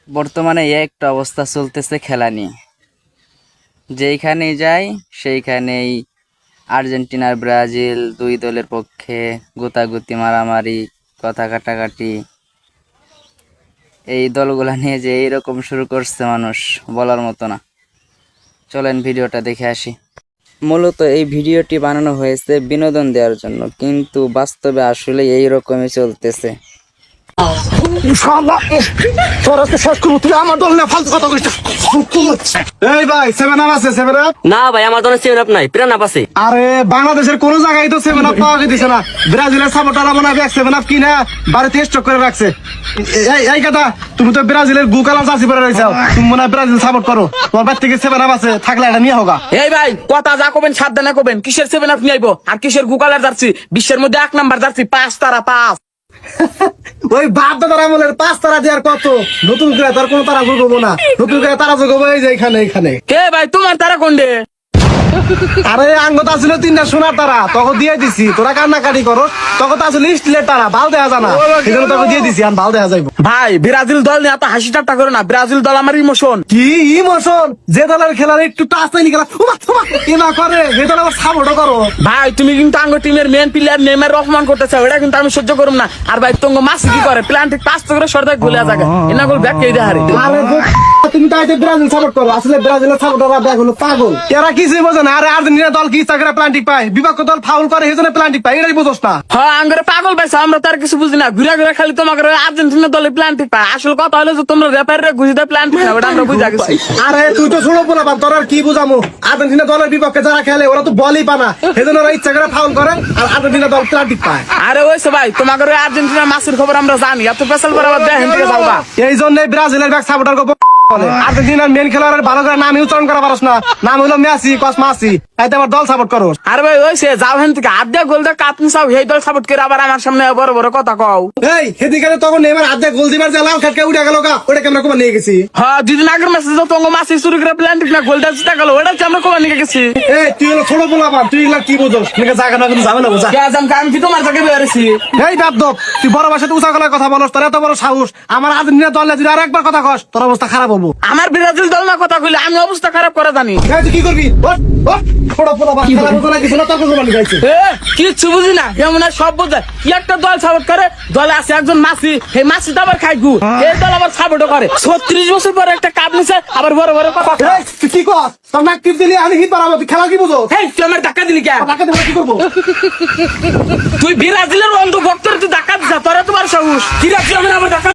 বর্তমানে একটা অবস্থা চলতেছে খেলা নিয়ে, যেইখানেই যাই সেইখানেই আর্জেন্টিনার ব্রাজিল দুই দলের পক্ষে গোতাগুতি মারামারি কথা কাটাকাটি। এই দলগুলা নিয়ে যে এইরকম শুরু করছে মানুষ বলার মতো না। চলেন ভিডিওটা দেখে আসি। মূলত এই ভিডিওটি বানানো হয়েছে বিনোদন দেওয়ার জন্য, কিন্তু বাস্তবে আসলে এইরকমই চলতেছে। এই ভাই 7 আপ আছে 7 আপ? না ভাই, আমার দোকানে 7 আপ নাই, পিরান আপ আছে। আরে বাংলাদেশের কোন জায়গায় তো 7 আপ পাওয়া গেছে না। ব্রাজিলের সাপোর্টাররা মনে হয় 7 আপ কিনা বাড়িতে স্টক করে রাখছে। এই কথা, তুমি তো ব্রাজিলের গু কালার জার্সি পরে রয়েছো, তুমি মনে হয় ব্রাজিল সাপোর্ট করো। তোমার বাড়ি থেকে 7 আপ আছে, থাকলে এটা নিয়ে হোগা। এই ভাই, কথা যা কবেন সাবধানে কবেন। কিসের 7 আপ নিয়ে আইবো আর কিসের গুকালার জার্সি? বিশ্বের মধ্যে 1 নাম্বার জার্সি 5 তারা 5। ওই বাপ দাদার আমলের 5 তারা দেওয়ার কত, নতুন করে তার কোনো তারা যোগাবো না। নতুন করে তারা যোগাবো এই যে এখানে। কে ভাই, তোমার তারা কোনডে? আরে আঙ্গত আসছিল 3টা সোনার তারা, তখন দিয়ে দিছি। তোরা কান্নাকাটি করো, তখন তো আসলে স্টিলের তারা, ভাল দেয়া জানা, এই জন্য তখন দিয়ে দিছি। আর ভাল দেয়া যাইব। ভাই, ব্রাজিল দল নিয়ে এত হাসি ঠাট্টা করো না। ব্রাজিল দল আমার ইমোশন। কি ইমোশন? যে দলের খেলার একটু টাচ নাই খেলা কি না করে, সে দল আবার সাপোর্ট করো। ভাই, তুমি কিন্তু আঙ্গ টিমের মেন প্লেয়ার নেইমার অপমান করতেছো, এটা কিন্তু আমি সহ্য করব না। আর ভাই, তঙ্গ মাসি কি করে, প্ল্যান্টিক পাস করে সরদার গোলে জায়গা এনা গোল ব্যাক কে দেহারে। আরে তুমি তো আইতে ব্রাজিল সাপোর্ট করো, আসলে ব্রাজিলের সাপোর্টাররা দেখ হলো পাগল। এরা কিছুই বোঝে না। আরে আর্জেন্টিনা দল কি ইচ্ছা করে প্লান্টিক পায়, বিপক্ষ দল ফাউল করে সেজন্য প্লান্টিক পায়, এটাই বুঝোস না। হ্যাঁ, আঙ্গরে পাগল পাইছো, আমরা তার কিছু বুঝি না। ঘুরে ঘুরে খালি তোমাকে আর্জেন্টিনা দলে প্ল্যান্টিক পায়। আসল কথা হলো যে তোমরা রেফারিরে ঘুষিতে প্ল্যান্টিক না, ওটা আমরা বুঝা গেছি। আরে তুই তো ছোট বলা তোর আর কি বুঝামু। আর্জেন্টিনা দলের বিপক্ষে যারা খেলে ওরা তো বলই পানা, সেজন্য ওরা ইচ্ছা করে ফাউল করে আর আর্জেন্টিনা দল প্লান্টিক পায়। আরে ওইসে ভাই, তোমাকে আর্জেন্টিনা মাসের খবর আমরা জানি। এত পেশাল করে আবার দেখেন থেকে যাওয়া। এই জন্যই ব্রাজিলের ব্যাক সাপোর্টার বলে আর্জেন্টিনার মেন খেলোয়াড়ের ভালো করে নাম উচ্চারণ করা পারস না। নাম হলো মেসি, কসমাসি, তাইতে আমার দল সাপোর্ট করো। আরে ভাই, ওইসে যাও হেন থেকে হাত দিয়ে গোল দিয়ে কাপনি চাও, এই দল সাপোর্ট করে আবার আমার সামনে বড় বড় কথা কও। এই সেদিকে তখন নেইমার হাত দিয়ে গোল দিবার যে লাল খাটকে উঠে গেল গা, ওটা কেমন কমা নিয়ে গেছি। হ্যাঁ, দুদিন আগের ম্যাচে তো তোমার মাসি শুরু করে প্ল্যান্টিক না গোলটা জিতে গেল, ওটা আমরা কমা নিয়ে গেছি। এই তুই হলো ছোট বলাবান, তুই এগুলা কি বুঝোস? নিকে জায়গা না কিন্তু যাবে না বোঝা। কে জান আমি কি তোমার জায়গায় বেরিয়েছি? এই বাপদপ, তুই বড় ভাষাতে উঁচা গলায় কথা বলস, তোর এত বড় সাহস। আমার আর্জেন্টিনা দলে যদি আর একবার কথা কস, তোর অবস্থা খারাপ হবো। আমার ব্রাজিল দল না কথা কইলে আমি অবস্থা খারাপ করে জানি। এই তুই কি করবি? ওঠ, ওঠ, ছোট বলাবান, খেলা বুঝো না, কিছু না, তর্ক জমানি গাইছে। কিচ্ছু বুঝি না, কেমন সব বোঝে। কি একটা দল সাপোর্ট করে, দলে আছে একজন মাসি, এই মাসি তো আবার খাই গু, এই দল আবার সাপোর্ট করে। 36 বছর পরে একটা কাপ নিছে, আবার বড় বড় কথা। এই তুই কি কর? তোর নাক টিপ দিলি আমি হিট পারাবো, তুই খেলা কি বুঝো? হেই, তুই আমার ধাক্কা দিলি কে? টাকা দেবো কি করবো? তুই ব্রাজিলের অন্ধ ভক্তরে তুই ধাক্কা দিছা, তোরা তোমার সাহস। কি রাখছি আমি আমার ধাক্কা